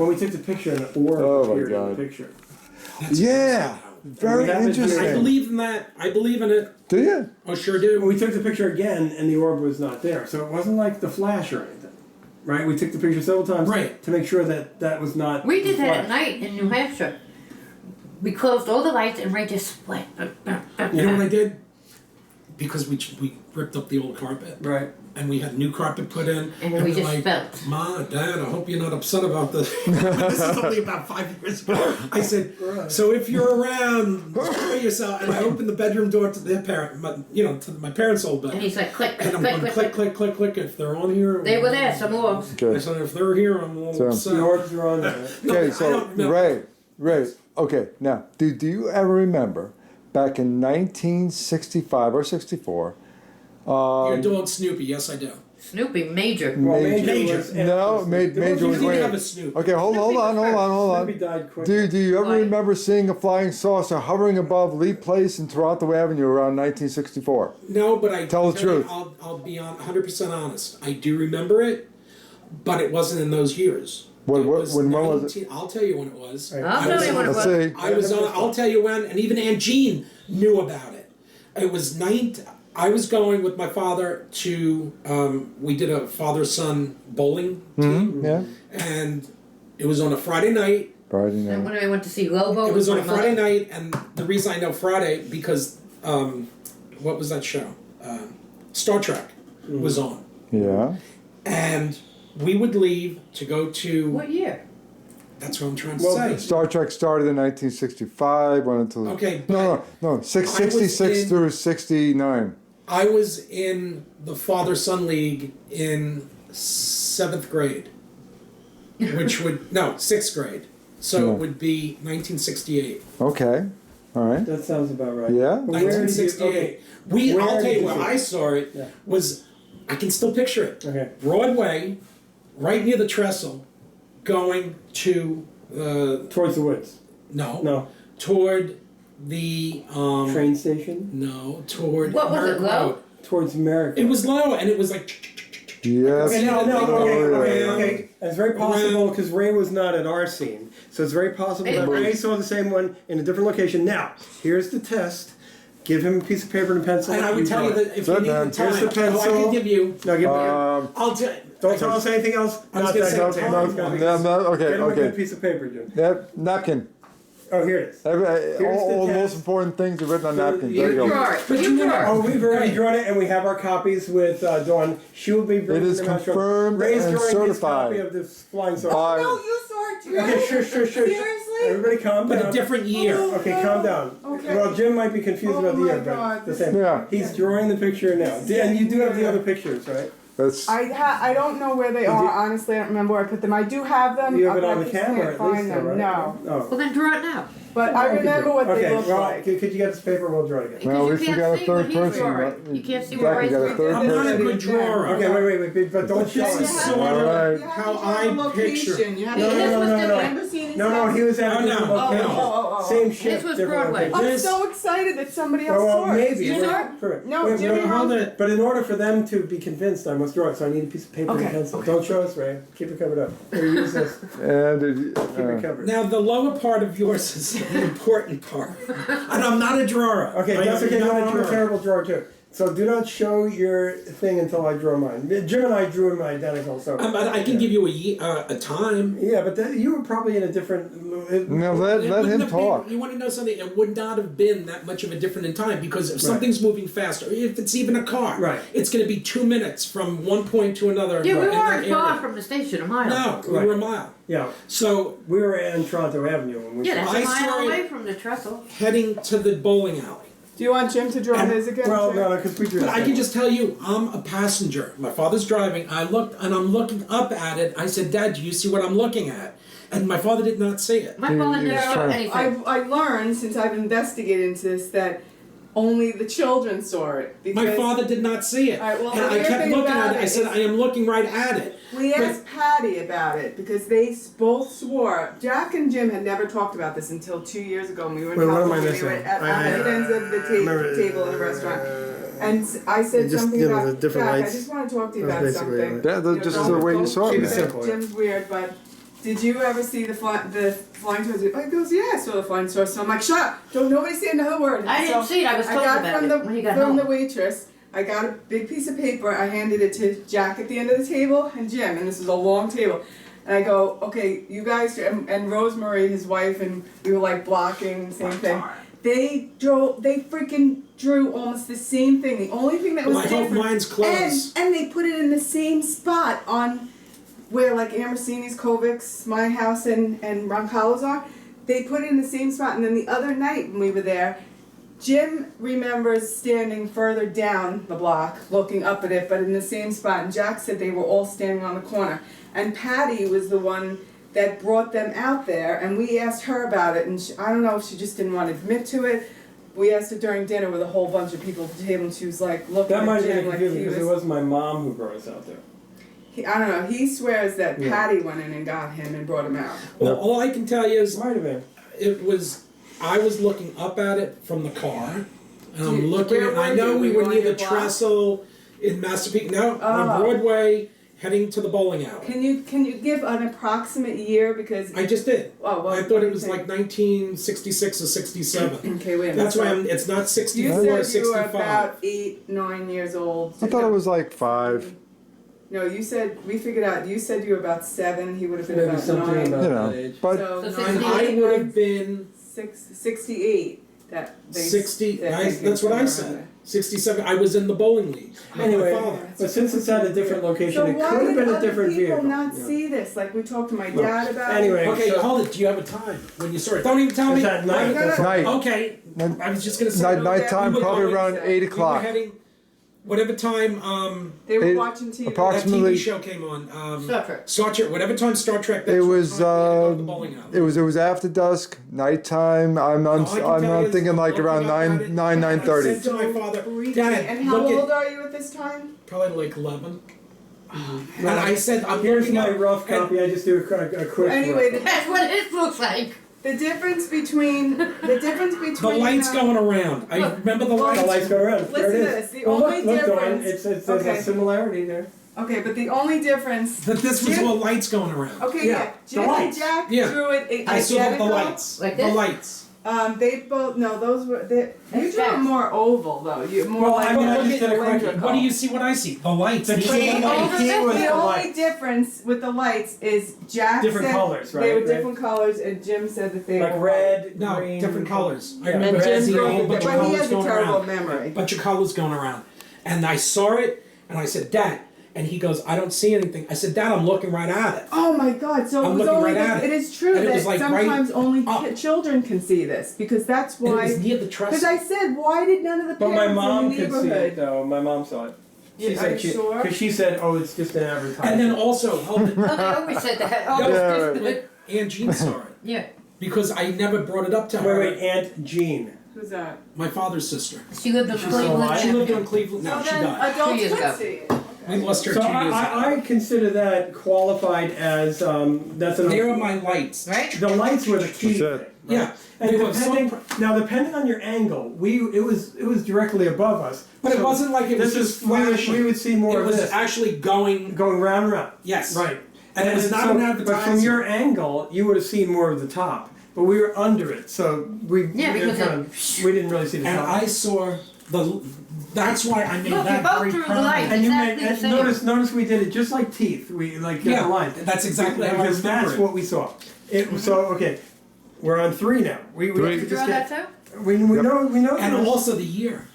when we took the picture, an orb Oh, my appeared in God. the picture. Yeah, very We have it here. interesting. I believe in that. I believe in it. Do you? Oh, sure When do. we took the picture again, and the orb was not there, so it wasn't like the flash or anything, right? We took the picture several times, Right. to make sure that that was not. We did the that at flash. night in New Hampshire. We closed all the lights and Ray just went. You know what I did? Because we ripped up the old carpet. Right. And we had new carpet put in. And then we we're just like, spelt. Ma, Dad, I hope you're not upset about this. This is only about 5 years ago. I said, so if you're around, enjoy yourself. And I opened the bedroom door to their parent, to my parents' old bed. And he's like, click, And click, I'm click, going click, click, click, click, click. If they're on here, They were there, some more. I Okay. said, if they're here, I'm a little So- upset. The orbs were on there. No, Okay, I so don't remember. Ray. Okay, now, do you ever remember back in 1965 or 64? You're doing Snoopy, yes I do. Snoopy, major. Well, Major. was No, Major was You way. didn't have a Snoopy. Okay, hold on. Snoopy died quickly. Do you ever Why? remember seeing a flying saucer hovering above Lee Place and Toronto Avenue around 1964? No, but I Tell the truth. I'll be 100% honest. I do remember it, but it wasn't in those years. When It was was it? 19 I'll tell you when it was. Right. I'll tell you what it Let's was. see. I was on. I'll tell you when, and even Aunt Jean knew about it. It was I was going with my father to. We did a father-son bowling team, Yeah, and it was on a Friday night. Friday And night. when I went to see Lobo, It was on a with my Friday mother, night, and the reason I know Friday because what was that show? Star Trek was on, Yeah. and we would leave to go to. What year? That's what I'm trying to Well, say. Star Trek started in 1965, went until Okay, no, 66 in- through 69. I was in the father-son league in 7th grade, which would no 6th grade, so Yeah. it would be 1968. Okay, all right. That sounds about right. Yeah. But where did you- 1968. okay. Where I'll tell did you you where see I it? saw it Yeah. was. I can still picture it. Okay. Broadway, right near the trestle, going to Towards the woods. no toward the Train station. no toward What was it, American low? Road. Towards America. It was low, and it was like. Yes. Okay, no, Oh, okay. yeah. It's very possible because Ray was not at our scene, so it's very possible that Ray saw the same one in a different location. Now, here's the test. Give him a piece of paper and a pencil. And I would tell you draw it. that if Sit you need down. the time, Here's the I pencil. can give you. No, give me. I'll tell. Don't tell us anything else. I was Not gonna that say don't time. tell us anything. No, okay, Get him a good okay. piece of paper, Jim. Yep, napkin. Oh, here it is. All the test. most important things are written on So napkins. There you You go. draw it. But You you know- draw Oh, it. we've already Right. drawn it, and we have our copies with Dawn. She will be bringing is them out. confirmed Ray's and drawing his certified. copy of this flying saucer. Uh, No, you saw it too. Okay, sure. Seriously? Everybody calm But down. a different year. Okay, calm down. Okay. Well, Jim might be confused Oh about the my year, but God. the same. Yeah. He's drawing the picture now. And you do have the other pictures, right? That's I don't know where they are. Honestly, I don't remember where I put them. I do have them. You have it but on I the just camera can't at find least, though, them. right? No, Oh. Well, then draw it now. but I remember what Okay, they look well, like. could you get this paper? We'll draw it again. well, Because if you you got a can't see third what he's person, drawing. right? You can't see Jack, what you Ray's got a drawing. third I'm not a person. good drawer. Okay, wait, but don't show This is us. sort All of right. You how haven't drawn the I picture. location. You No, haven't. no, This no, was no, the- no. Never seen his No, house. he was at a Oh, no. different location. Oh. Same ship, This was different Broadway. location. I'm This- so excited that somebody else Well, saw it. maybe. You we're- saw it? correct. No, Wait, Jimmy wait, Hold it. But in order for them to be convinced, I must draw it. So I need a piece of paper and a Okay, pencil. Don't show us, Ray. Keep it covered up. Here, use this. And Keep it covered. Now the lower part of yours is the important part, and I'm not a drawer. Okay, I that's am okay. not No, a I'm a drawer. terrible drawer too. So do not show your thing until I draw mine. Jim and I drew them identical. So. But I can give you a time. Yeah, but you were probably in a different. no, let It him wouldn't have talk. been, you want to know something? It would not have been that much of a different in time because if something's moving faster, if it's even a car, Right. it's going to be 2 minutes from one point to another. Yeah, we in that weren't far area. from the station, a mile. No, we Right. were a mile. Yeah, So we were in Toronto Avenue when we. Yeah, that's I a mile saw it- away from the trestle. heading to the bowling alley. Do you want Jim to draw his again? Well, Jim? no, because we drew. But the I same can one. just tell you, I'm a passenger. My father's driving. I looked, and I'm looking up at it. I said, Dad, do you see what I'm looking at? And my father did not see it. My father he never was saw trying- anything. I learned since I've investigated into this that only the children saw it. My because father did not see it. All right, well, and the I weird kept thing looking about at it. I it said, is- I am looking right at it. We asked Patty about it because they both swore. Jack and Jim had never talked about this until 2 years ago when we were in Wait, what am I California. We were missing? at opposite ends of the remember- table in a restaurant. And I said Just something give us about a different Jack, lights. I just want to talk to you That's about basically something. it. Yeah, that's just the way you saw Keep it. it simple. Jim's weird, but did you ever see the flying tours? He goes, yeah, I saw the flying tours. So I'm like, shut up! Don't nobody say another word. I didn't see it. I was told got about from it when you got from home. the waitress. I got a big piece of paper. I handed it to Jack at the end of the table and Jim, and this is a long table. And I go, okay, you guys, and Rosemary, his wife, and we were like blocking the same thing. They freaking drew almost the same thing. The only thing that was Well, I hope different, mine's close. and they put it in the same spot on where like Ambrosini's, Kovic's, my house, and Roncallo's are. They put it in the same spot. And then the other night when we were there, Jim remembers standing further down the block, looking up at it, but in the same spot. And Jack said they were all standing on the corner. And Patty was the one that brought them out there, and we asked her about it, and I don't know if she just didn't want to admit to it. We asked her during dinner with a whole bunch of people at the table, and she was like looking That might at have been Jim like confusing he because was. it was my mom who brought us out there. I don't know. He swears that Yeah. Patty went in and got him and brought him out. Well, all I can tell you is Might have been. I was looking up at it from the car, and I'm Dude, looking where at, I were know you? we Were were you near on the your block? trestle in Massapequa, no, Oh. on Broadway, heading to the bowling alley. Can you give an approximate year because I just did. oh well I thought it was like 1966 or 67. okay wait a minute. That's why So it's not you 64 said or you were 65. about 8-9 years old. I thought it was like 5. No, you said we figured out. You said you were about 7. He would have been Maybe about something 9. about You that know, age. but So So And 68 I would have been 68. That they 60. that I, they that's what I consider said. 67. I was in the bowling league. with my Anyway, father. but since it's at a different location, So it why could have did been a other different people vehicle. not Yeah. see this? Like we talked to my No. dad about Anyway, it. Okay, so- hold it. Do you have a time when you saw it? Don't even tell It's me. at night. I'm gonna- that's all. night. Okay. I was just gonna say. Night, nighttime, we were probably going- around 8 We were o'clock. heading, whatever time They were It- watching TV. that approximately- TV show came on. Star Trek. Star Trek. Whatever time Star Trek. That's It what was time we had to go to the bowling alley. it was after dusk, nighttime. I'm All I can tell you is, thinking like looking around up at it, 9:30. I said to my father, Freaky. Dad, And how look old at are you at this time? probably like 11. And I said, I'm Here's looking my up, rough and copy. I just do a quick. Anyway, rough. That's what it looks like. the difference between The lights going around. I remember the The lights. lights go around. Listen There it to is. this, the Oh, only look, Dawn, difference- there's okay. a similarity there. Okay, but the only difference. That this was Jim- all lights going around. Okay, Yeah, yeah. the Jim and lights. Jack Yeah. drew it I saw identical. the lights. Like the this? lights. They both no, those were you That's drew it fast. more oval though. You more Well, like I mean, I look just at did a quick- cylindrical. What do you see? What I see? The lights. The These are key, the the lights. key was The the only lights. difference with the lights is Jack Different said colors, they right? were Right. different colors, and Jim said that they Like were red, No, green. different colors. I Yeah. remember And Jim seeing a drew whole it, bunch of But he colors has a going terrible around. memory. Bunch of colors going around. And I saw it, and I said, Dad. And he goes, I don't see anything. I said, Dad, I'm looking right at it. Oh my God! So I'm it was looking only right at it it. is true And it that was, like, sometimes only up. children can see this because that's And it why. was near the Because trestle. I said, why did none of the But parents my mom in the could see neighborhood? it though. My mom saw it. She Yeah, said are you sure? because she said, "Oh, it's just an advertisement." And then also, hold it. Oh, they always said that. Oh, Yeah, it's just, Aunt Jean saw it. yeah. Because I never brought it up to her. wait, Aunt Jean. Who's that? My father's sister. She lived in She's still Cleveland. alive? She lived in Cleveland. No, So she then died. adults 2 years could ago. see it. We lost her So 2 years ago. I consider that qualified as that's an. There are my lights. Right? The lights were the key. That's thing, it. right? Yeah. And They were so depending on your angle, it was directly above us. But it So wasn't like it was this just is we flashing. would see more It of was this actually going. going round and round. Yes. Right. And it was not so, an But advertisement. from your angle, you would have seen more of the top. But we were under it, so Yeah, because we didn't really see the And top. I saw the. That's why I made Look, that you both very drew the prominent. lights. and you exactly made, the same. notice we did it just like teeth. We like got Yeah, the line. that's exactly how I because remember that's it. what we saw. So okay, we're on 3 now. We Three. have to You draw just that get. too? We Yep. know. And this. also the year.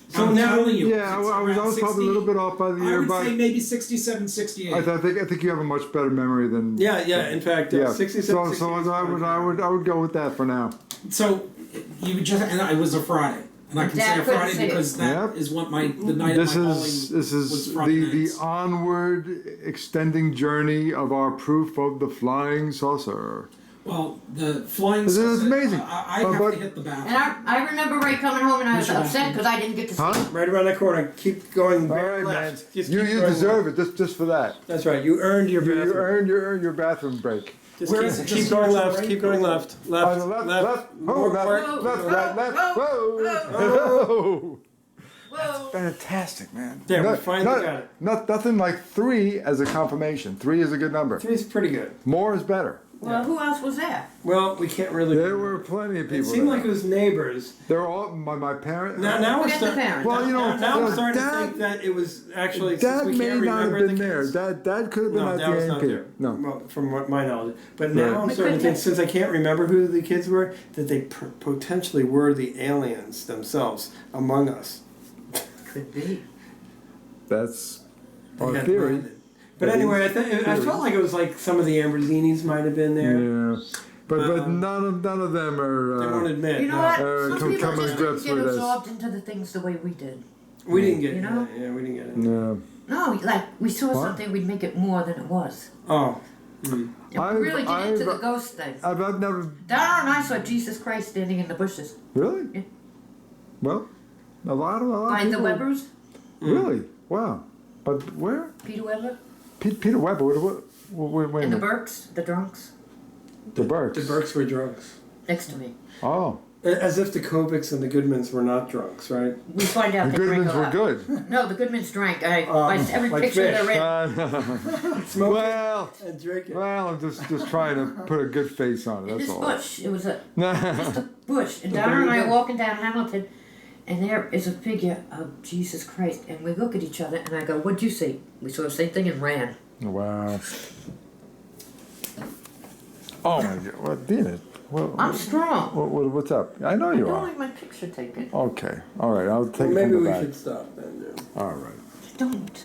So I'm now- telling you. Yeah, it's I was around probably a little bit off by the I year, would but say maybe 67, 68. I think you have a much better memory than. Yeah. In fact, Yeah. 67. So I would go with that for now. So you would just, and it was a Friday, and I can Dad say a couldn't Friday see it. because that is Yep. what the night This of my is bowling this was is Friday the nights. onward extending journey of our proof of the flying saucer. Well, the flying. This is saucer, amazing. I have But- to hit the bathroom. And I remember Ray coming home and I was Mr. upset because I didn't get to see Huh? it. Right around that corner. Keep going All very right, man. left. Just You keep you going deserve left. it just for that. That's right. You earned your You bathroom. earned your bathroom break. Just Where keep, is it? keep Just going towards the left. right? Keep going left. On Left. the left, Left. left, More left, work. left, left, whoa. Whoa. Fantastic, man. Yeah, we finally got it. Nothing like 3 as a confirmation. 3 is a good number. 3 is pretty good. More is better. Well, who else was there? Well, we can't really. There were plenty of It people. seemed there. like it was neighbors. They're all my parents. Now we're Forget the starting. parents. Well, you know, Now I'm starting Dad, to think that it was actually. Dad since we may can't not have remember been the there. kids- Dad could have been No, at Dad the was A&P. not there. No. Well, from what my knowledge. But Right. now I'm We starting to could think, have- since I can't remember who the kids were, that they potentially were the aliens themselves among us. Could be. That's They our got theory. blinded. But anyway, I felt like it was like some of the Ambrosinis might have been there. Yeah, but Um, none of them They won't are. admit. You know no. what? come- Some people come just to grips didn't get with this. absorbed into the things the way we did. We didn't get You it. know? Yeah, we didn't get it. No. No, like we saw What? something, we'd make it more than it was. Oh. And I've- we really get into I've- the ghost thing. I've never Dara and I saw Jesus Christ standing in the bushes. really. Yeah. Well, a lot of Behind the people. Webbers, Really? Wow. But where? Peter Weber, Peter Weber. Wait a and the minute. Burks, the drunks, The Burks. The Burks were drunks. next to me. Oh, As if the Kovics and the Goodmans were not drunks, right? We find out the they drank Goodmans a were lot. good. No, the Goodmans drank. Every like picture fish. they're in. Smoking well, and drinking. well, I'm just trying to put a good face on it. In That's this all. bush, it was just a bush. And Dara and I are walking down Hamilton, and there is a figure of Jesus Christ. And we look at each other, and I go, "What'd you see?" We saw the same thing and ran. Wow. Oh my God! What, Dina? I'm strong. What's up? I know I you don't are. like my picture taken. Okay. All right. I'll take Well, it maybe from the we back. should stop then. Yeah. All right. Don't.